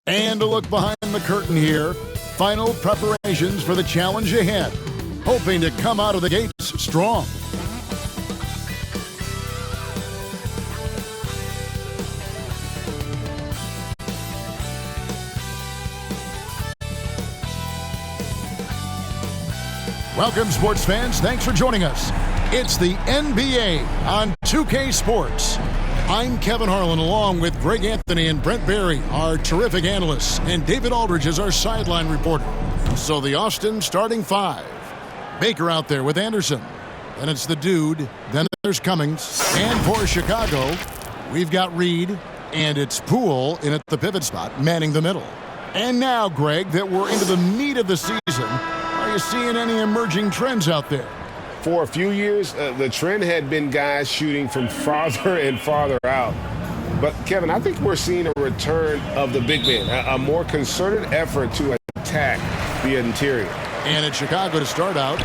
And a look behind the curtain here. Final preparations for the challenge ahead. Hoping to come out of the gates strong. Welcome, sports fans. Thanks for joining us. It's the NBA on 2K Sports. I'm Kevin Harlan, along with Greg Anthony and Brent Barry, our terrific analysts, and David Aldridge is our sideline reporter. So the Austin starting five. Baker out there with Anderson. Then it's the dude. Then there's Cummings. And for Chicago, we've got Reed, and it's Poole in at the pivot spot, manning the middle. And now, Greg, that we're into the meat of the season, are you seeing any emerging trends out there? For a few years, the trend had been guys shooting from farther and farther out. But, Kevin, I think we're seeing a return of the big man, a more concerted effort to attack the interior. And it's Chicago to start out.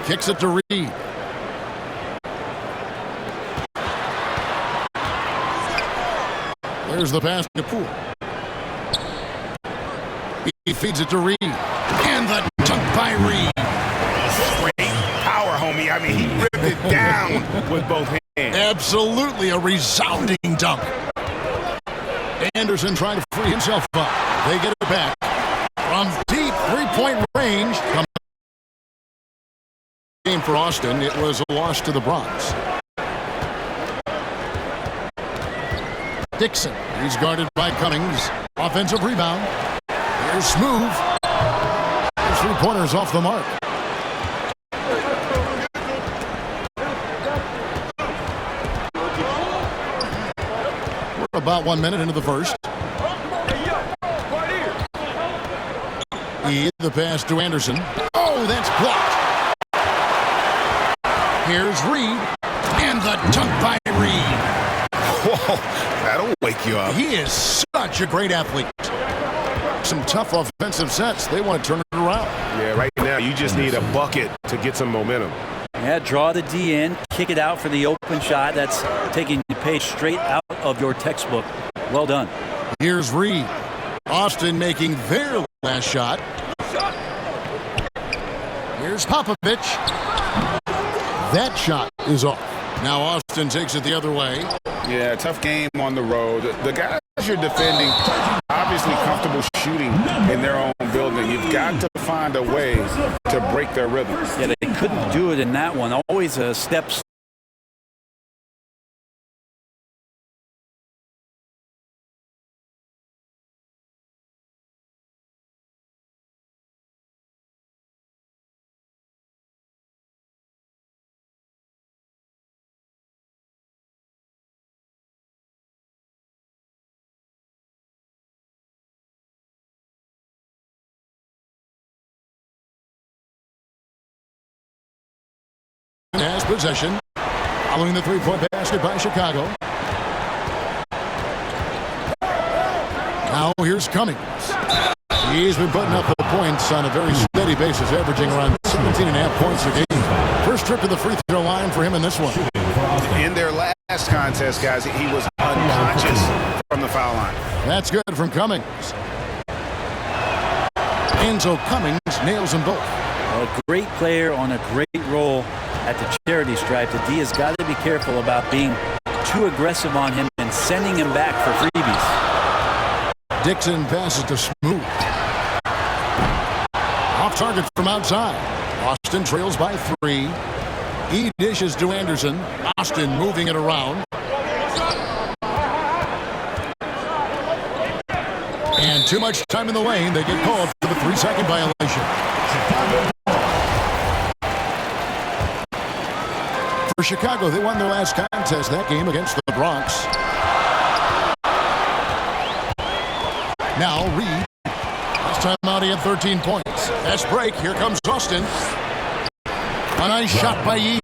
Kicks it to Reed. There's the pass to Poole. He feeds it to Reed. And the dunk by Reed. Great power, homie. I mean, he ripped it down with both hands. Absolutely a resounding dunk. Anderson trying to free himself up. They get it back. From deep three-point range. Game for Austin. It was a loss to the Bronx. Dixon. He's guarded by Cummings. Offensive rebound. Here's Smooth. Three-pointers off the mark. We're about 1 minute into the first. The pass to Anderson. Oh, that's blocked. Here's Reed. And the dunk by Reed. Whoa, that'll wake you up. He is such a great athlete. Some tough offensive sets. They want to turn it around. Yeah, right now you just need a bucket to get some momentum. Yeah, draw the D in, kick it out for the open shot. That's taking the page straight out of your textbook. Well done. Here's Reed. Austin making their last shot. Here's Popovich. That shot is off. Now Austin takes it the other way. Yeah, tough game on the road. The guys you're defending, obviously comfortable shooting in their own building. You've got to find a way to break their rhythm. Yeah, they couldn't do it in that one. Always a step. Has possession. Following the three-point basket by Chicago. Now here's Cummings. He's been putting up the points on a very steady basis, averaging around 17.5 points a game. First trip to the free throw line for him in this one. In their last contest, guys, he was unconscious from the foul line. That's good from Cummings. Enzo Cummings nails them both. A great player on a great role at the charity stripe. The D has got to be careful about being too aggressive on him and sending him back for freebies. Dixon passes to Smooth. Off target from outside. Austin trails by 3. He dishes to Anderson. Austin moving it around. And too much time in the lane. They get called for the 3-second violation. For Chicago, they won their last contest that game against the Bronx. Now Reed. Last time out he had 13 points. Fast break. Here comes Austin. A nice shot by Yee.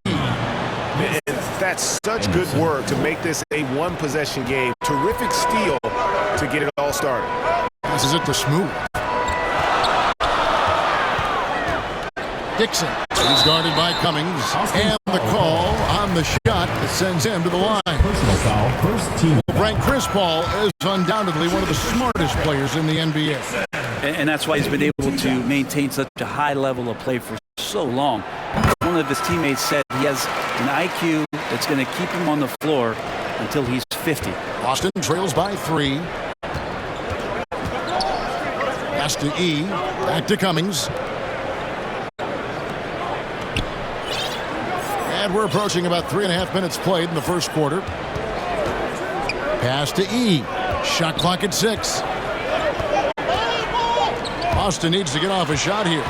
That's such good work to make this a one-possession game. Terrific steal to get it all started. Passes it to Smooth. Dixon. He's guarded by Cummings. And the call on on the shot that sends him to the line. Personal foul, first team. Frank Chris Paul is undoubtedly one of the smartest players in the NBA. And that's why he's been able to maintain such a high level of play for so long. One of his teammates said he has an IQ that's going to keep him on the floor until he's 50. Boston trails by 3. Pass to E. Back to Cummings. And we're approaching about 3.5 minutes played in the first quarter. Pass to E. Shot clock at 6. Boston needs to get off a shot here.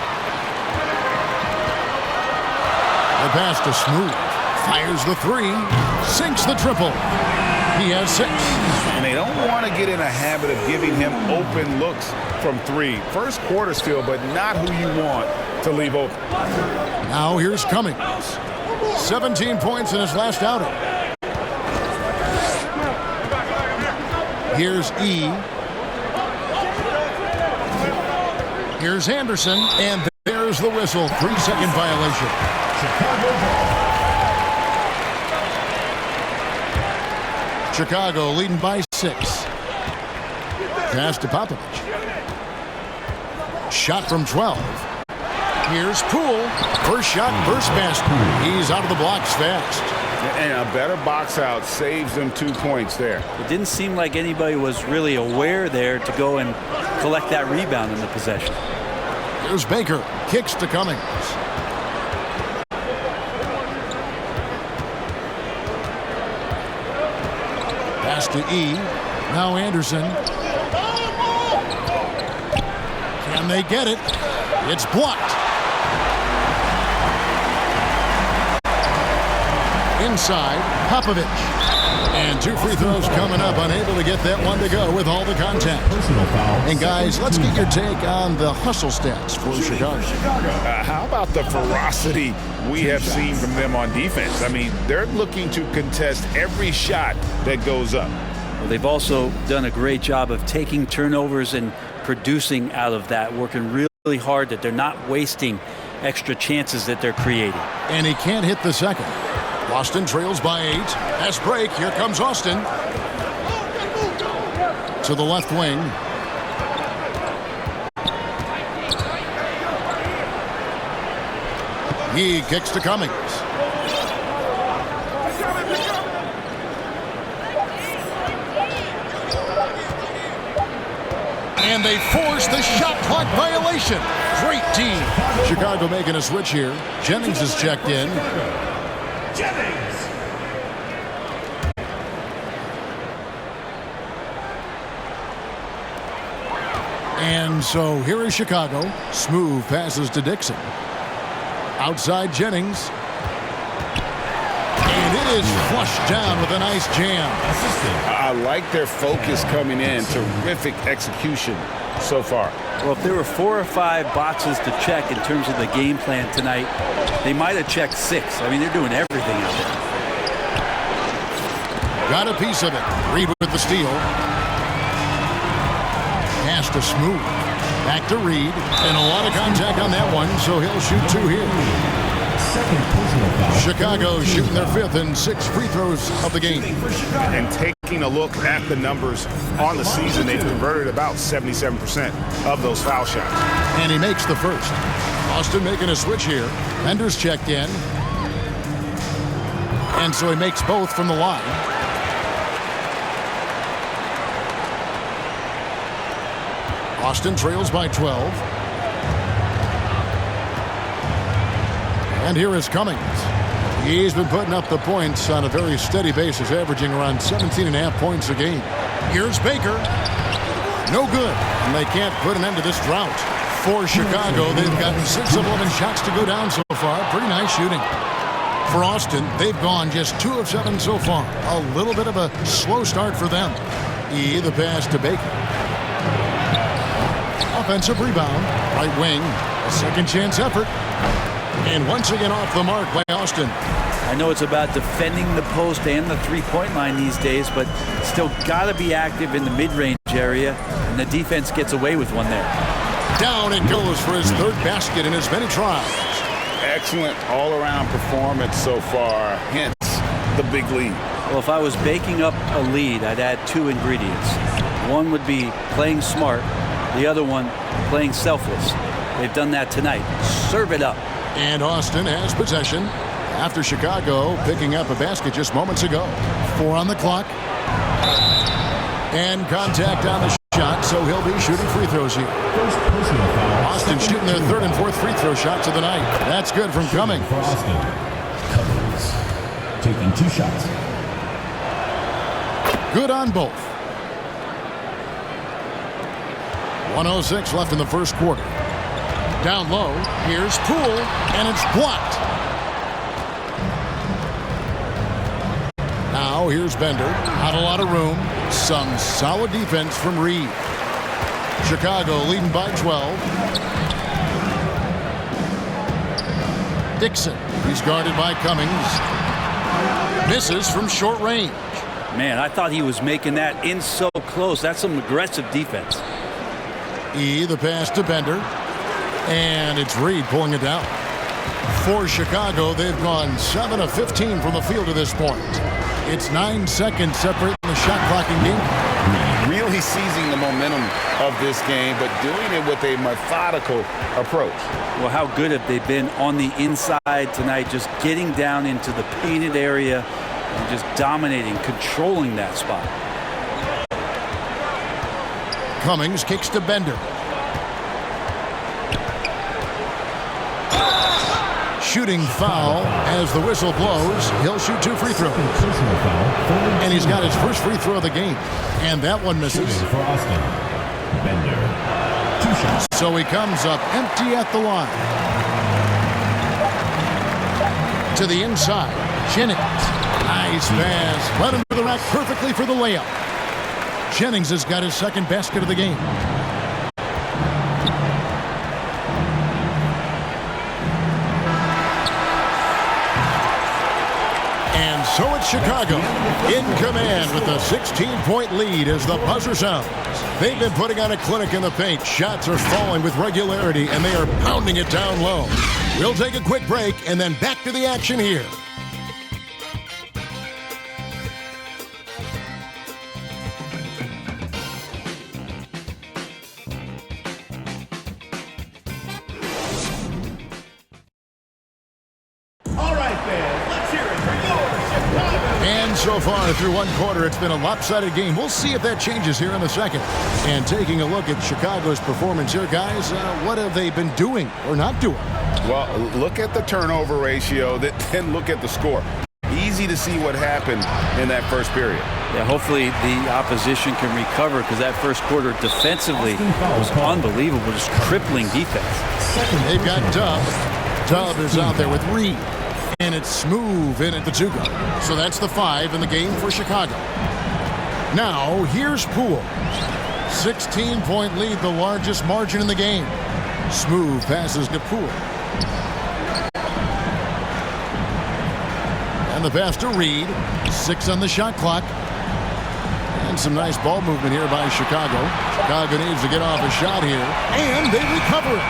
The pass to Smooth. Fires the 3. Sinks the triple. He has 6. And they don't want to get in a habit of giving him open looks from 3. First quarter still, but not who you want to leave open. Now here's Cummings. 17 points in his last outing. Here's E. Here's Anderson, and there's the whistle. 3-second violation. Chicago leading by 6. Pass to Popovich. Shot from 12. Here's Poole. First shot, first basket. He's out of the blocks fast. And a better box out saves them 2 points there. It didn't seem like anybody was really aware there to go and collect that rebound in the possession. Here's Baker. Kicks to Cummings. Pass to E. Now Anderson. Can they get it? It's blocked. Inside, Popovich. And 2 free throws coming up, unable to get that one to go with all the contact. And guys, let's get your take on the hustle stats for Chicago. How about the ferocity we have seen from them on defense? I mean, they're looking to contest every shot that goes up. Well, they've also done a great job of taking turnovers and producing out of that, working really hard that they're not wasting extra chances that they're creating. And he can't hit the second. Boston trails by 8. Pass break. Here comes Austin. To the left wing. He kicks to Cummings. And they force the shot clock violation. Great team. Chicago making a switch here. Jennings is checked in. And so here is Chicago. Smooth passes to Dixon. Outside Jennings. And it is flushed down with a nice jam. I like their focus coming in. Terrific execution so far. Well, if there were 4 or 5 boxes to check in terms of the game plan tonight, they might have checked 6. I mean, they're doing everything out there. Got a piece of it. Reed with the steal. Pass to Smooth. Back to Reed. And a lot of contact on that one, so he'll shoot 2 here. Chicago shooting their 5th and 6th free throws of the game. And taking a look at the numbers on the season, they've converted about 77% of those foul shots. And he makes the first. Boston making a switch here. Enders checked in. And so he makes both from the line. Boston trails by 12. And here is Cummings. He's been putting up the points on a very steady basis, averaging around 17.5 points a game. Here's Baker. No good. And they can't put an end to this drought. For Chicago, they've gotten 6 of 11 shots to go down so far. Pretty nice shooting. For Austin, they've gone just 2 of 7 so far. A little bit of a slow start for them. E, the pass to Baker. Offensive rebound. Right wing. A second chance effort. And once again off the mark by Austin. I know it's about defending the post and the three-point line these days, but still got to be active in the mid-range area, and the defense gets away with one there. Down it goes for his 3rd basket in as many tries. Excellent all-around performance so far. Hence the big lead? Well, if I was baking up a lead, I'd add 2 ingredients. One would be playing smart. The other one, playing selfless. They've done that tonight. Serve it up. And Austin has possession after Chicago picking up a basket just moments ago. 4 on the clock. And contact on the shot, so he'll be shooting free throws here. First personal foul. Austin shooting their 3rd and 4th free throw shots of the night. That's good from Cummings. For Austin. Cummings taking 2 shots. Good on both. 1:06 left in the first quarter. Down low, here's Poole, and it's blocked. Now here's Bender. Not a lot of room. Some solid defense from Reed. Chicago leading by 12. Dixon. He's guarded by Cummings. Misses from short range. Man, I thought he was making that in so close. That's some aggressive defense. The pass to Bender. And it's Reed pulling it down. For Chicago, they've gone 7 of 15 from the field to this point. It's 9 seconds separating the shot clock in game. Really seizing the momentum of this game, but doing it with a methodical approach. Well, how good have they been on the inside tonight, just getting down into the painted area and just dominating, controlling that spot. Cummings kicks to Bender. Shooting foul as the whistle blows. He'll shoot 2 free throws. Personal foul. And he's got his first free throw of the game. And that one misses. Shooting for Austin. Bender. 2 shots. So he comes up empty at the line. To the inside. Jennings. Nice pass. Led him to the rack perfectly for the layup. Jennings has got his 2nd basket of the game. And so it's Chicago in command with a 16-point lead as the buzzer sounds. They've been putting on a clinic in the paint. Shots are falling with regularity, and they are pounding it down low. We'll take a quick break and then back to the action here. So far through 1 quarter, it's been a lopsided game. We'll see if that changes here in the second. And taking a look at Chicago's performance here, guys, what have they been doing or not doing? Well, look at the turnover ratio, then look at the score. Easy to see what happened in that first period. Yeah, hopefully the opposition can recover, because that first quarter defensively was unbelievable, just crippling defense. They've got Dub. Dub is out there with Reed. And it's Smooth in at the 2 guard. So that's the 5 in the game for Chicago. Now, here's Poole. 16-point lead, the largest margin in the game. Smooth passes to Poole. And the pass to Reed. 6 on the shot clock. And some nice ball movement here by Chicago. Chicago needs to get off a shot here. And they recover it.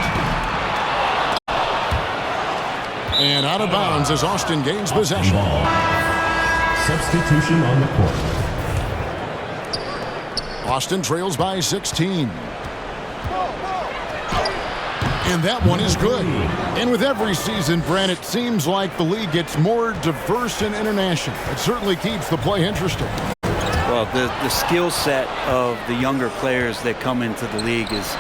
And out of bounds as Austin gains possession. Substitution on the court. Austin trails by 16. And that one is good. And with every season, Brent, it seems like the league gets more diverse and international. It certainly keeps the play interesting. Well, the skill set of the younger players that come into the league is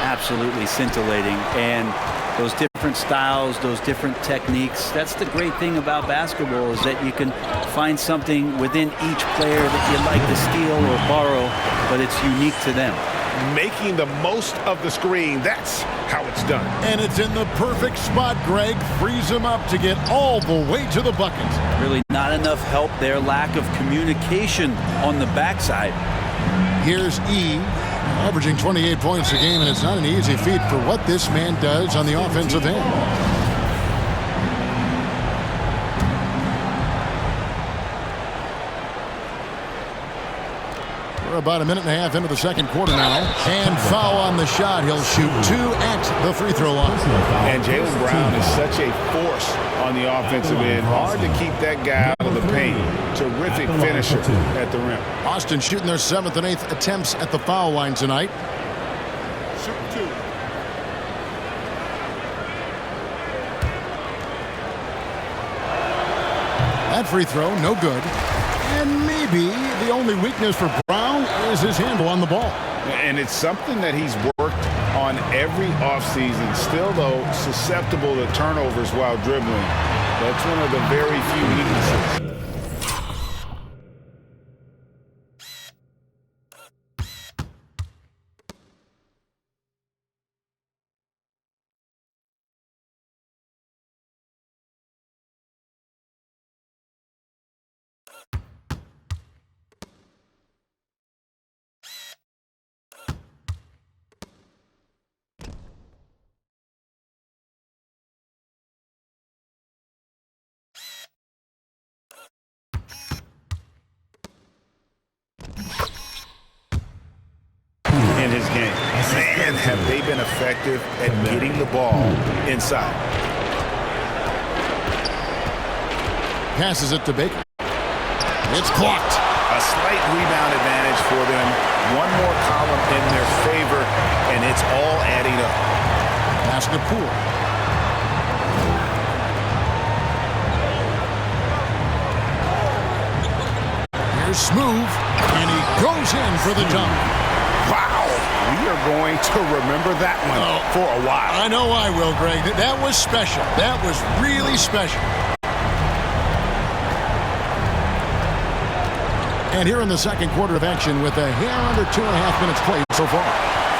absolutely scintillating. And those different styles, those different techniques. That's the great thing about basketball, is that you can find something within each player that you'd like to steal or borrow, but it's unique to them. Making the most of the screen, that's how it's done. And it's in the perfect spot, Greg. Frees him up to get all the way to the bucket. Really not enough help there. Lack of communication on the backside. Here's E. Averaging 28 points a game, and it's not an easy feat for what this man does on the offensive end. We're about a minute and a half into the second quarter now. And foul on the shot. He'll shoot 2 at the free throw line. And Jaylen Brown is such a force on the offensive end. Hard to keep that guy out of the paint. Terrific finisher at the rim. Austin shooting their 7th and 8th attempts at the foul line tonight. That free throw, no good. And maybe the only weakness for Brown is his handle on the ball. And it's something that he's worked on every offseason. Still, though, susceptible to turnovers while dribbling. That's one of the very few weaknesses. In his game. Man, have they been effective at getting the ball inside. Passes it to Baker. It's clocked. A slight rebound advantage for them. One more column in their favor, and it's all adding up. Pass to Poole. Here's Smooth, and he goes in for the dunk. Wow, we are going to remember that one for a while. I know I will, Greg. That was special. That was really special. And here in the second quarter of action with a hair under 2.5 minutes played so far.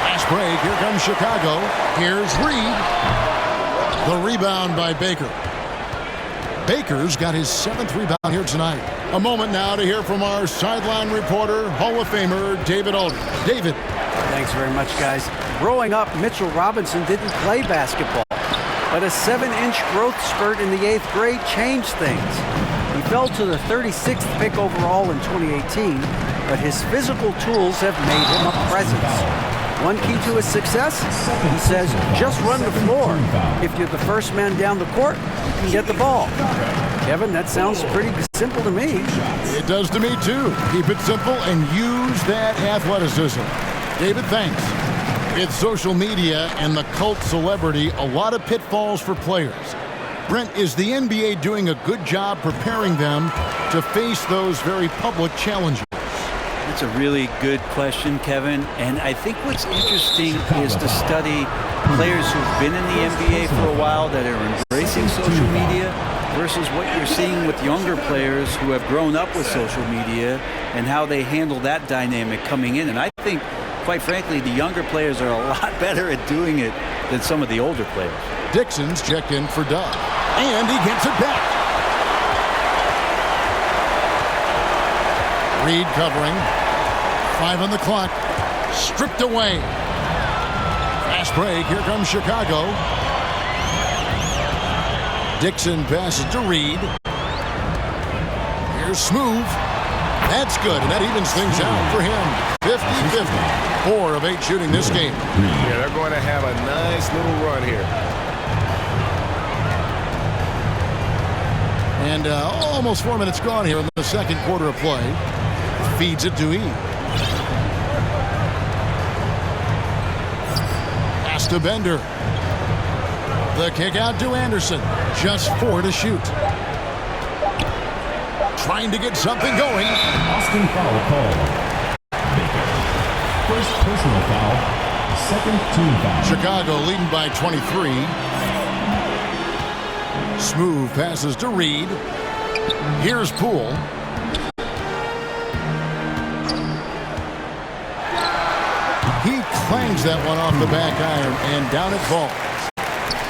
Fast break. Here comes Chicago. Here's Reed. The rebound by Baker. Baker's got his 7th rebound here tonight. A moment now to hear from our sideline reporter, Hall of Famer David Aldridge. David. Thanks very much, guys. Growing up, Mitchell Robinson didn't play basketball, but a 7-inch growth spurt in the 8th grade changed things. He fell to the 36th pick overall in 2018, but his physical tools have made him a presence. One key to his success, he says, just run the floor. If you're the first man down the court, you can get the ball. Kevin, that sounds pretty simple to me. It does to me, too. Keep it simple and use that athleticism. David, thanks. With social media and the cult celebrity, a lot of pitfalls for players. Brent, is the NBA doing a good job preparing them to face those very public challenges? That's a really good question, Kevin. And I think what's interesting is to study players who've been in the NBA for a while that are embracing social media versus what you're seeing with younger players who have grown up with social media and how they handle that dynamic coming in. And I think, quite frankly, the younger players are a lot better at doing it than some of the older players. Dixon's checked in for Doug. And he gets it back. Reed covering. 5 on the clock. Stripped away. Fast break. Here comes Chicago. Dixon passes to Reed. Here's Smooth. That's good, and that evens things out for him. 50-50. 4 of 8 shooting this game. Yeah, they're going to have a nice little run here. And almost 4 minutes gone here in the second quarter of play. Feeds it to E. Pass to Bender. The kick out to Anderson. Just 4 to shoot. Trying to get something going. Austin foul call. Baker. First personal foul. Second team foul. Chicago leading by 23. Smooth passes to Reed. Here's Poole. He clangs that one off the back iron, and down it falls.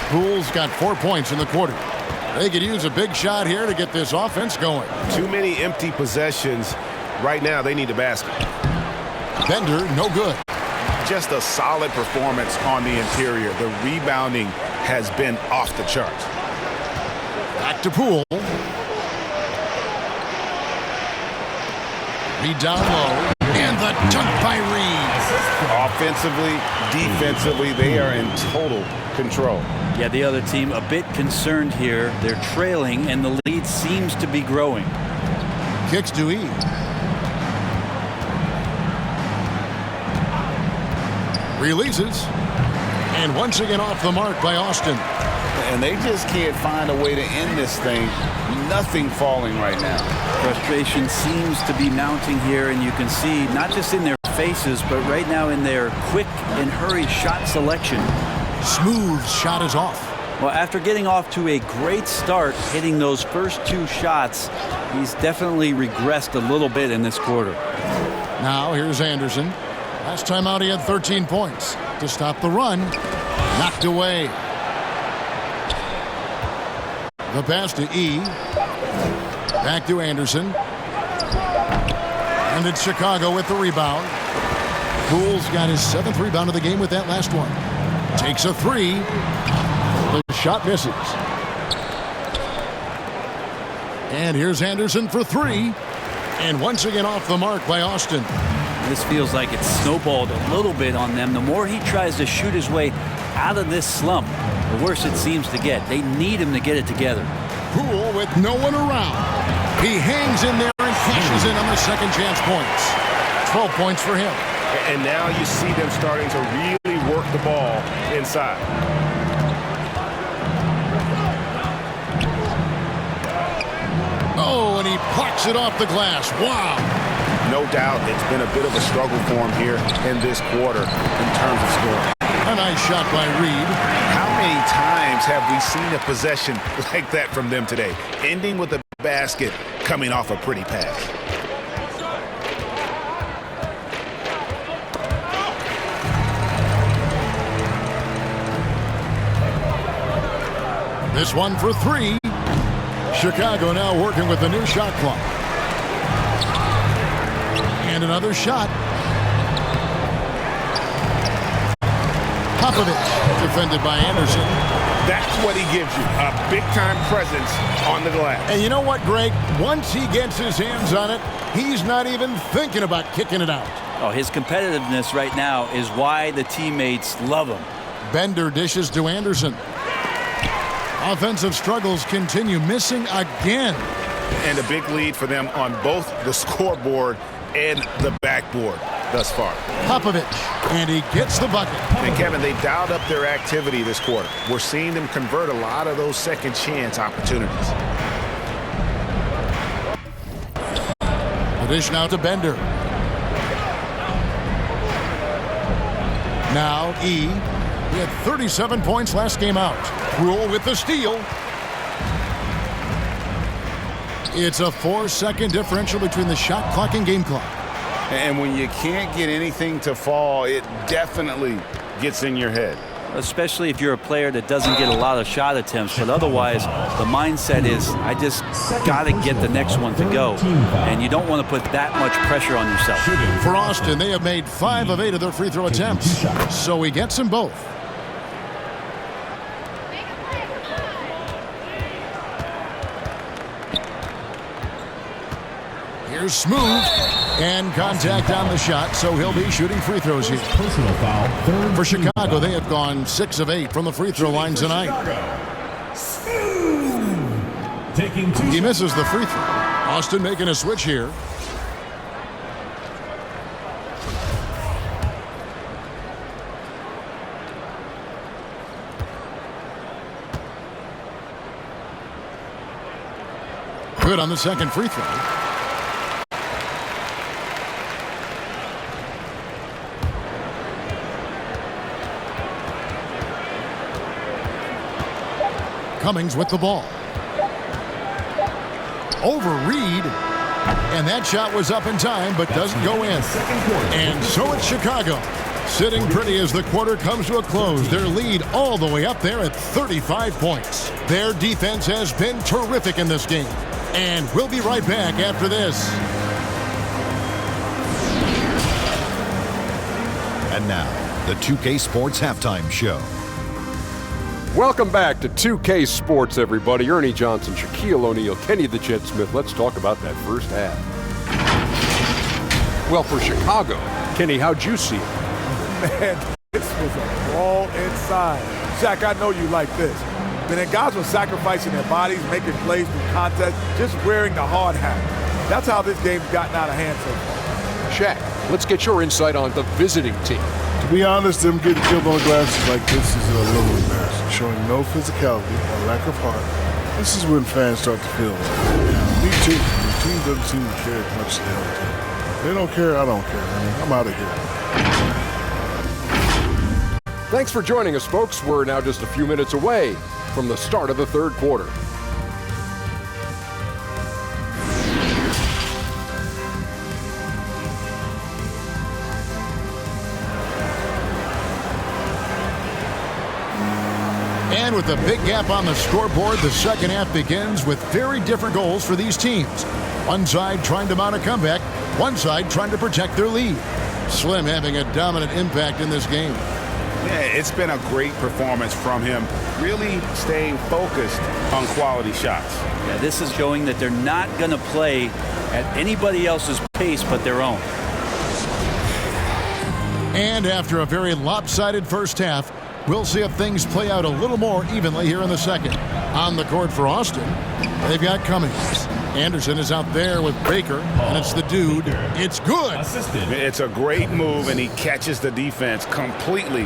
Poole's got 4 points in the quarter. They could use a big shot here to get this offense going. Too many empty possessions. Right now, they need a basket. Bender, no good. Just a solid performance on the interior. The rebounding has been off the charts. Back to Poole. Reed down low. And the Dunked by Reed. Offensively, defensively, they are in total control. Yeah, the other team a bit concerned here. They're trailing, and the lead seems to be growing. Kicks to E. Releases. And once again off the mark by Austin. And they just can't find a way to end this thing. Nothing falling right now. Frustration seems to be mounting here, and you can see not just in their faces, but right now in their quick and hurried shot selection. Smooth shot is off. Well, after getting off to a great start, hitting those first 2 shots, he's definitely regressed a little bit in this quarter. Now here's Anderson. Last time out he had 13 points. To stop the run, knocked away. The pass to E. Back to Anderson. And it's Chicago with the rebound. Poole's got his 7th rebound of the game with that last one. Takes a 3. The shot misses. And here's Anderson for 3. And once again off the mark by Austin. This feels like it's snowballed a little bit on them. The more he tries to shoot his way out of this slump, the worse it seems to get. They need him to get it together. Poole with no one around. He hangs in there and cashes in on the second chance points. 12 points for him. And now you see them starting to really work the ball inside. Oh, and he plucks it off the glass. Wow. No doubt it's been a bit of a struggle for him here in this quarter in terms of scoring. A nice shot by Reed. How many times have we seen a possession like that from them today? Ending with a basket, coming off a pretty pass. This one for 3. Chicago now working with the new shot clock. And another shot. Popovich defended by Anderson. That's what he gives you, a big-time presence on the glass. And you know what, Greg? Once he gets his hands on it, he's not even thinking about kicking it out. Oh, his competitiveness right now is why the teammates love him. Bender dishes to Anderson. Offensive struggles continue, missing again. And a big lead for them on both the scoreboard and the backboard thus far. Popovich, and he gets the bucket. And Kevin, they dialed up their activity this quarter. We're seeing them convert a lot of those second chance opportunities. The dish now to Bender. Now E. He had 37 points last game out. Rule with the steal. It's a 4-second differential between the shot clock and game clock. And when you can't get anything to fall, it definitely gets in your head. Especially if you're a player that doesn't get a lot of shot attempts, but otherwise the mindset is I just got to get the next one to go, and you don't want to put that much pressure on yourself. For Austin, they have made 5 of 8 of their free throw attempts, so he gets them both. Here's Smooth, and contact on the shot, so he'll be shooting free throws here. Personal foul. For Chicago, they have gone 6 of 8 from the free throw line tonight. Taking 2 He misses the free throw. Austin making a switch here. Good on the second free throw. Cummings with the ball. Over Reed. And that shot was up in time, but doesn't go in. And so it's Chicago. Sitting pretty as the quarter comes to a close. Their lead all the way up there at 35 points. Their defense has been terrific in this game. And we'll be right back after this. And now, the 2K Sports Halftime Show. Welcome back to 2K Sports, everybody. Ernie Johnson, Shaquille O'Neal, Kenny the Jet Smith. Let's talk about that first half. Well, for Chicago, Kenny, how'd you see it? Man, this was a brawl inside. Shaq, I know you like this. But then guys were sacrificing their bodies, making plays through contest, just wearing the hard hat. That's how this game's gotten out of hand so far. Shaq, let's get your insight on the visiting team. To be honest, them getting killed on the glass like this is a little embarrassing. Showing no physicality or lack of heart. This is when fans start to feel me too. The team doesn't seem to care as much as the other team. They don't care, I don't care. I'm out of here. Thanks for joining us, folks. We're now just a few minutes away from the start of the third quarter. And with a big gap on the scoreboard, the second half begins with very different goals for these teams. One side trying to mount a comeback, one side trying to protect their lead. Slim having a dominant impact in this game. Yeah, it's been a great performance from him, really staying focused on quality shots. Yeah, this is showing that they're not going to play at anybody else's pace but their own. And after a very lopsided first half, we'll see if things play out a little more evenly here in the second. On the court for Austin, they've got Cummings. Anderson is out there with Baker, and it's the dude. It's good. It's a great move, and he catches the defense completely.